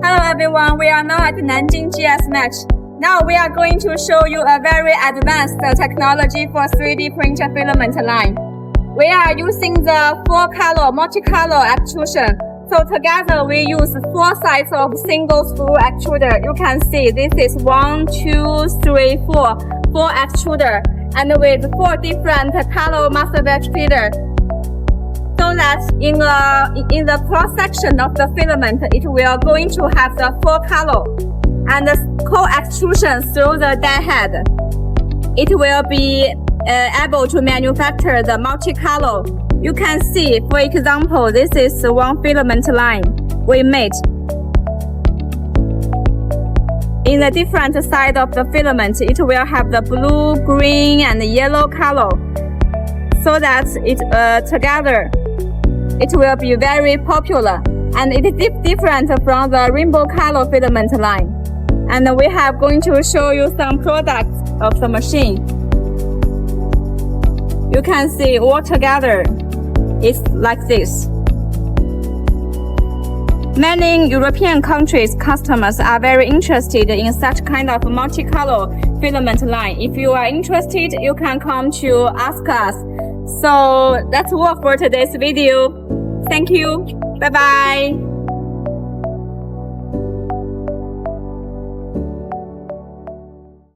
Hello everyone, we are now at Nanjing GS-mach. Now we are going to show you a very advanced technology for 3D printer filament line. We are using the 4-color multicolor extrusion. So together we use 4 sides of single screw extruder. You can see this is 1, 2, 3, 4 extruder, and with 4 different color master batch feeder. So that in the cross section of the filament, it will going to have the 4 color, and the co-extrusion through the die head. It will be able to manufacture the multicolor. You can see, for example, this is one filament line we made. In the different side of the filament, it will have the blue, green, and yellow color, so that it together it will be very popular, and it is different from the rainbow color filament line. And we have going to show you some products of the machine. You can see all together it's like this. Many European countries' customers are very interested in such kind of multicolor filament line. If you are interested, you can come to ask us. So that's all for today's video. Thank you. Bye bye.